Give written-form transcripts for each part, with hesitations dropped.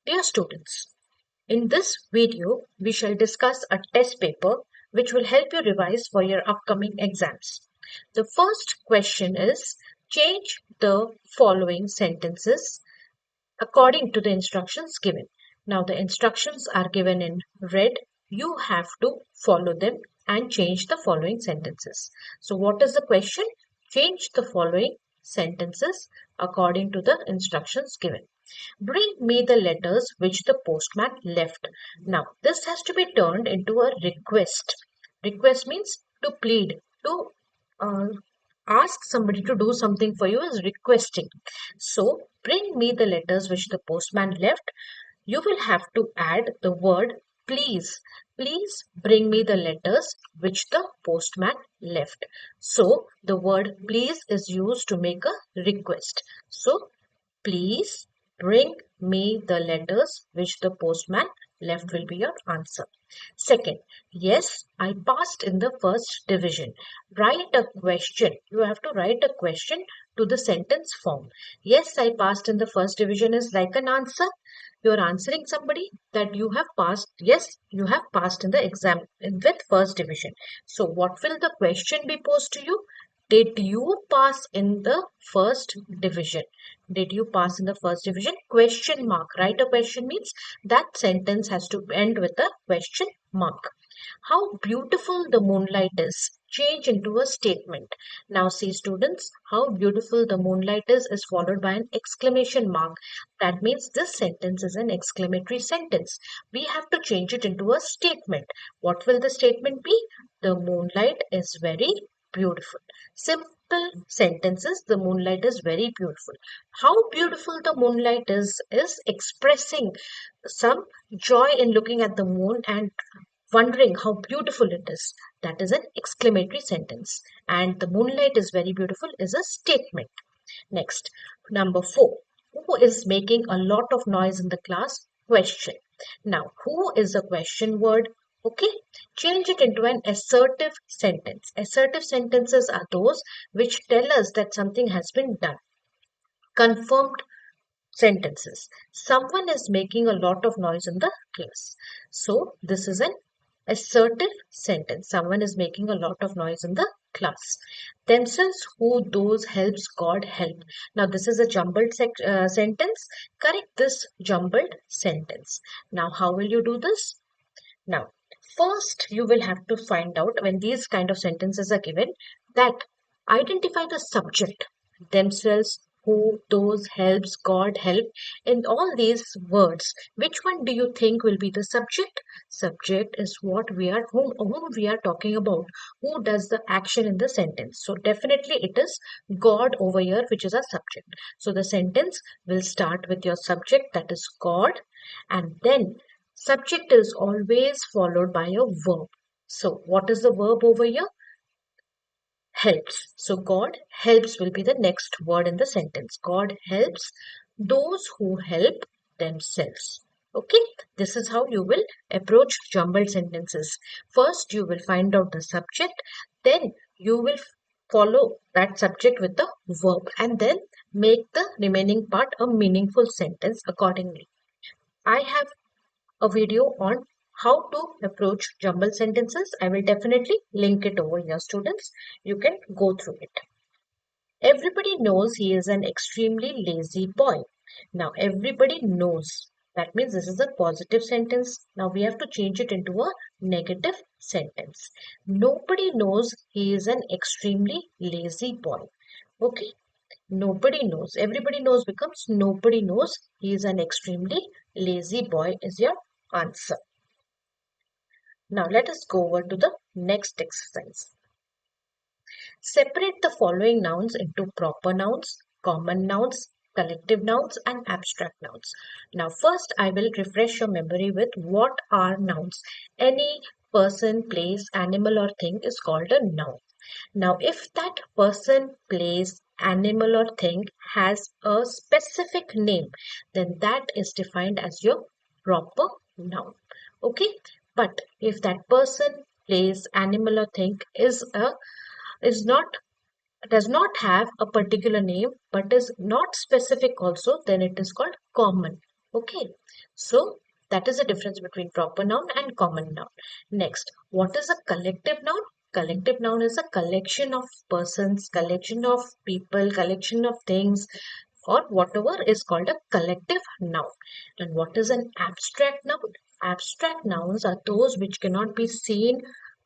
Dear students, in this video, we shall discuss a test paper which will help you revise for your upcoming exams. The first question is change the following sentences according to the instructions given. Now, the instructions are given in red. You have to follow them and change the following sentences. So, what is the question? Change the following sentences according to the instructions given. Bring me the letters which the postman left. Now, this has to be turned into a request. Request means to plead, to uh, ask somebody to do something for you is requesting. So, bring me the letters which the postman left. You will have to add the word please. Please bring me the letters which the postman left. So, the word please is used to make a request. So, please bring me the letters which the postman left will be your answer. Second, yes, I passed in the first division. Write a question. You have to write a question to the sentence form. Yes, I passed in the first division is like an answer. You are answering somebody that you have passed. Yes, you have passed in the exam with first division. So, what will the question be posed to you? Did you pass in the first division? Did you pass in the first division? Question mark. Write a question means that sentence has to end with a question mark. How beautiful the moonlight is. Change into a statement. Now see students, how beautiful the moonlight is followed by an exclamation mark. That means this sentence is an exclamatory sentence. We have to change it into a statement. What will the statement be? The moonlight is very beautiful. Simple sentences, the moonlight is very beautiful. How beautiful the moonlight is expressing some joy in looking at the moon and wondering how beautiful it is. That is an exclamatory sentence. And the moonlight is very beautiful is a statement. Next, number 4. Who is making a lot of noise in the class? Question. Now, who is a question word? Okay, change it into an assertive sentence. Assertive sentences are those which tell us that something has been done. Confirmed sentences. Someone is making a lot of noise in the class. So, this is an assertive sentence. Someone is making a lot of noise in the class. Themselves, who, those, helps, God, help. Now, this is a jumbled sentence. Correct this jumbled sentence. Now, how will you do this? Now, first you will have to find out when these kind of sentences are given that identify the subject, themselves, who, those, helps, God, help. In all these words, which one do you think will be the subject? Subject is what we are, whom we are talking about, who does the action in the sentence. So definitely it is God over here, which is our subject. So the sentence will start with your subject, that is God, and then subject is always followed by a verb. So what is the verb over here? Helps. So God helps will be the next word in the sentence. God helps those who help themselves. Okay, this is how you will approach jumbled sentences. First, you will find out the subject, then you will follow that subject with the verb, and then make the remaining part a meaningful sentence accordingly. I have a video on how to approach jumbled sentences. I will definitely link it over here, students. You can go through it. Everybody knows he is an extremely lazy boy. Now, everybody knows. That means this is a positive sentence. Now, we have to change it into a negative sentence. Nobody knows he is an extremely lazy boy. Okay. Nobody knows. Everybody knows becomes nobody knows he is an extremely lazy boy is your answer. Now let us go over to the next exercise. Separate the following nouns into proper nouns, common nouns, collective nouns and abstract nouns. Now first I will refresh your memory with what are nouns. Any person, place, animal or thing is called a noun. Now if that person, place, animal or thing has a specific name, then that is defined as your proper noun. Okay, but if that person, place, animal or thing is not does not have a particular name but is not specific also, then it is called common. Okay, so that is the difference between proper noun and common noun. Next, what is a collective noun? Collective noun is a collection of persons, collection of people, collection of things, or whatever is called a collective noun. And what is an abstract noun? Abstract nouns are those which cannot be seen,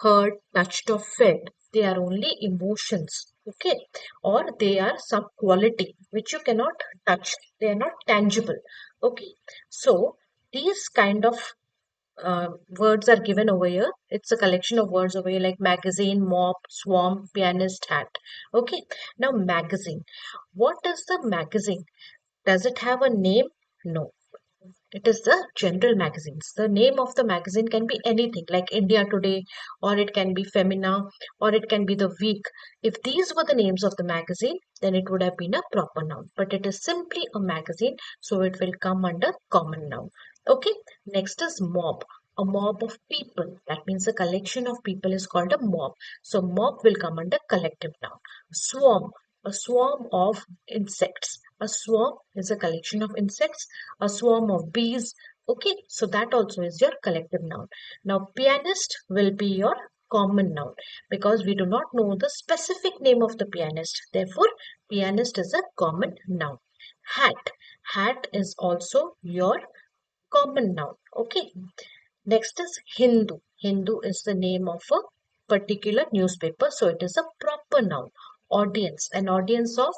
heard, touched, or felt. They are only emotions, okay, or they are some quality which you cannot touch. They are not tangible, okay. So these kind of words are given over here. It's a collection of words over here like magazine, mop, swarm, pianist, hat. Okay. Now magazine. What is the magazine? Does it have a name? No. It is the general magazines. The name of the magazine can be anything like India Today, or it can be Femina, or it can be The Week. If these were the names of the magazine, then it would have been a proper noun. But it is simply a magazine, so it will come under common noun. Okay, next is mob. A mob of people. That means a collection of people is called a mob. So mob will come under collective noun. Swarm. A swarm of insects. A swarm is a collection of insects, a swarm of bees. Okay, so that also is your collective noun. Now, pianist will be your common noun because we do not know the specific name of the pianist. Therefore, pianist is a common noun. Hat. Hat is also your common noun. Okay. Next is Hindu. Hindu is the name of a particular newspaper, so it is a proper noun. Audience, an audience of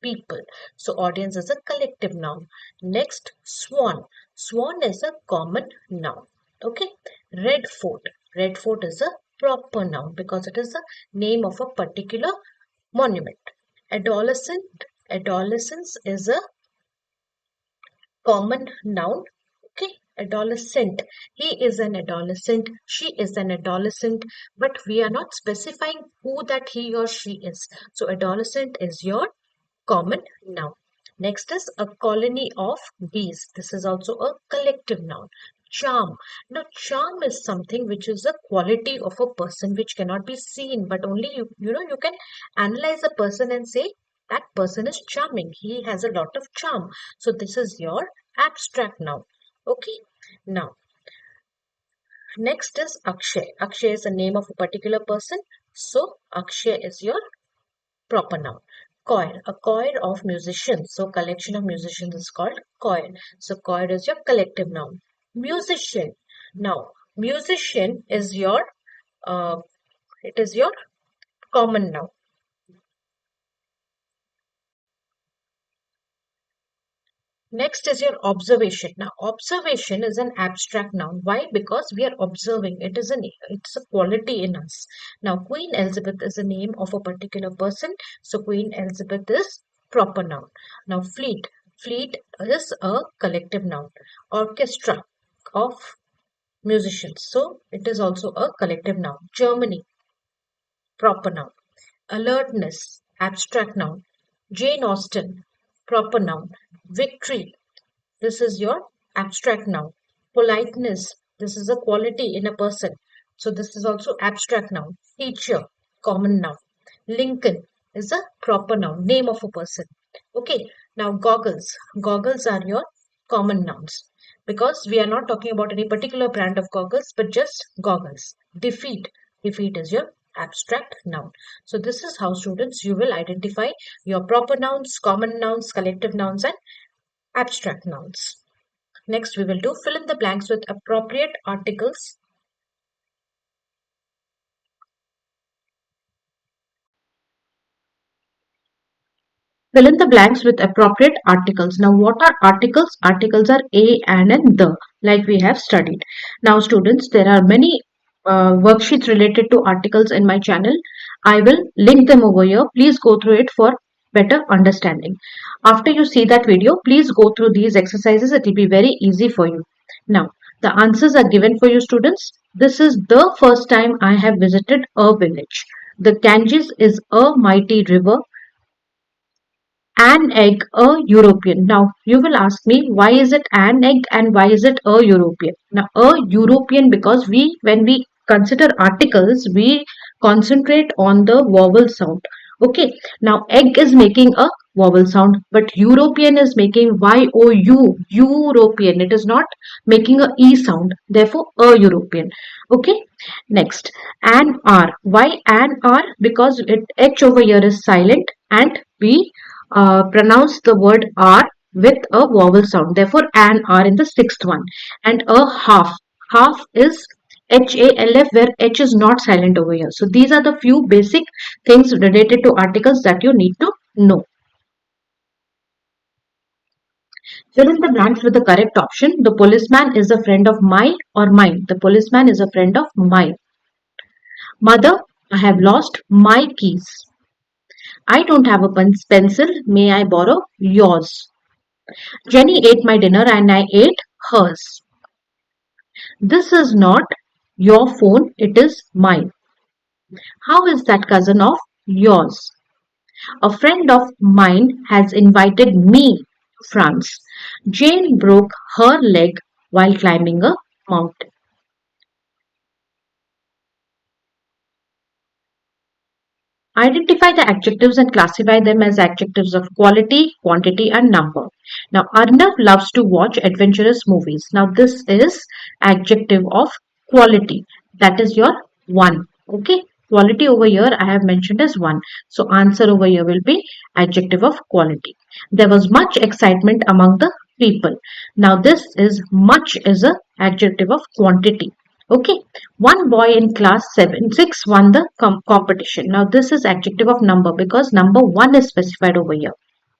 people. So audience is a collective noun. Next, swan. Swan is a common noun. Okay. Red Fort. Red Fort is a proper noun because it is the name of a particular monument. Adolescent. Adolescence is a common noun. Okay, adolescent. He is an adolescent. She is an adolescent. But we are not specifying who that he or she is. So adolescent is your common noun. Next is a colony of bees. This is also a collective noun. Charm. Now, charm is something which is a quality of a person which cannot be seen, but only you can analyze a person and say that person is charming. He has a lot of charm. So this is your abstract noun. Okay. Now, next is Akshay. Akshay is the name of a particular person. So Akshay is your proper noun. Choir, a choir of musicians. So collection of musicians is called choir. So choir is your collective noun. Musician. Now, musician is your it is your common noun. Next is your observation. Now, observation is an abstract noun. Why? Because we are observing. It's a quality in us. Now, Queen Elizabeth is the name of a particular person. So, Queen Elizabeth is proper noun. Now, fleet. Fleet is a collective noun. Orchestra of musicians. So, it is also a collective noun. Germany, proper noun. Alertness, abstract noun. Jane Austen, proper noun. Victory, this is your abstract noun. Politeness, this is a quality in a person. So this is also abstract noun. Teacher, common noun. Lincoln is a proper noun, name of a person. Okay, now goggles. Goggles are your common nouns because we are not talking about any particular brand of goggles, but just goggles. Defeat. Defeat is your abstract noun. So this is how students you will identify your proper nouns, common nouns, collective nouns, and abstract nouns. Next, we will do fill in the blanks with appropriate articles. Fill in the blanks with appropriate articles. Now, what are articles? Articles are a, and the, like we have studied. Now, students, there are many worksheets related to articles in my channel. I will link them over here. Please go through it for better understanding. After you see that video, please go through these exercises. It will be very easy for you. Now, the answers are given for you, students. This is the first time I have visited a village. The Ganges is a mighty river. An egg, a European. Now, you will ask me, why is it an egg and why is it a European? Now, a European because when we consider articles, we concentrate on the vowel sound. Okay. Now, egg is making a vowel sound, but European is making Y-O-U, European. It is not making a E sound, therefore a European. Okay, next, an R. Why an R? Because H over here is silent and we pronounce the word R with a vowel sound. Therefore, an R in the sixth one. And a half. Half is HALF where H is not silent over here. So these are the few basic things related to articles that you need to know. Fill in the blanks with the correct option. The policeman is a friend of my or mine. The policeman is a friend of mine. Mother, I have lost my keys. I don't have a pencil. May I borrow yours? Jenny ate my dinner and I ate hers. This is not your phone, it is mine. How is that cousin of yours? A friend of mine has invited me to France. Jane broke her leg while climbing a mountain. Identify the adjectives and classify them as adjectives of quality, quantity, and number. Now, Arnav loves to watch adventurous movies. Now, this is adjective of quality. That is your one. Okay. Quality over here I have mentioned as one. So, answer over here will be adjective of quality. There was much excitement among the people. Now, this is much is a adjective of quantity. Okay, one boy in class 6 won the competition. Now this is adjective of number because number 1 is specified over here.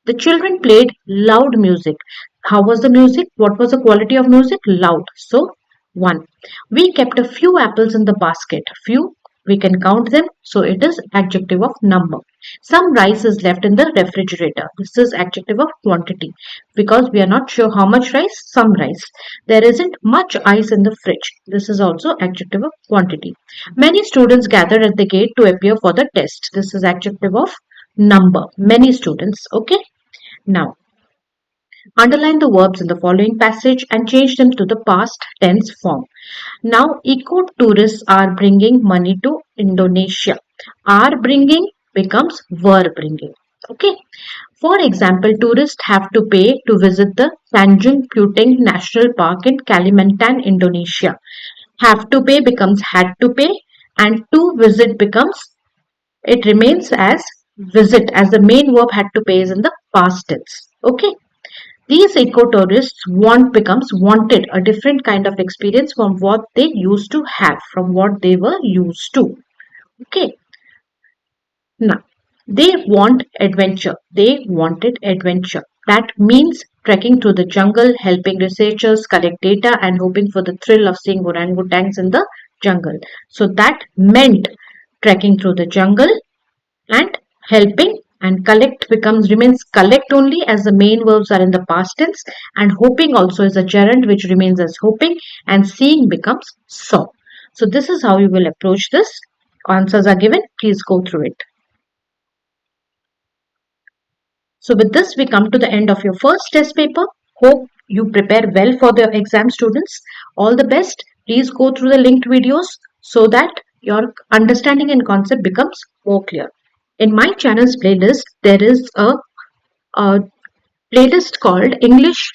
The children played loud music. How was the music? What was the quality of music? Loud. So 1. We kept a few apples in the basket. Few, we can count them. So it is adjective of number. Some rice is left in the refrigerator. This is adjective of quantity because we are not sure how much rice, some rice. There isn't much ice in the fridge. This is also adjective of quantity. Many students gathered at the gate to appear for the test. This is adjective of number. Many students. Okay. Now, underline the verbs in the following passage and change them to the past tense form. Now, eco-tourists are bringing money to Indonesia. Are bringing becomes were bringing. Okay. For example, tourists have to pay to visit the Tanjung Puting National Park in Kalimantan, Indonesia. Have to pay becomes had to pay and to visit becomes, it remains as visit as the main verb had to pay is in the past tense. Okay. These eco-tourists want becomes wanted, a different kind of experience from what they used to have, from what they were used to. Okay. Now, they want adventure. They wanted adventure. That means trekking through the jungle, helping researchers collect data, and hoping for the thrill of seeing orangutans in the jungle. So that meant trekking through the jungle and helping, and collect becomes remains collect only as the main verbs are in the past tense, and hoping also is a gerund which remains as hoping, and seeing becomes saw. So this is how you will approach this. Answers are given. Please go through it. So with this, we come to the end of your first test paper. Hope you prepare well for the exam, students. All the best. Please go through the linked videos so that your understanding and concept becomes more clear. In my channel's playlist, there is a playlist called English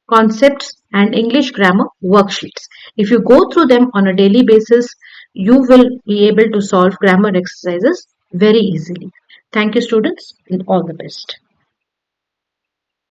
Concepts and English Grammar Worksheets. If you go through them on a daily basis, you will be able to solve grammar exercises very easily. Thank you, students, and all the best.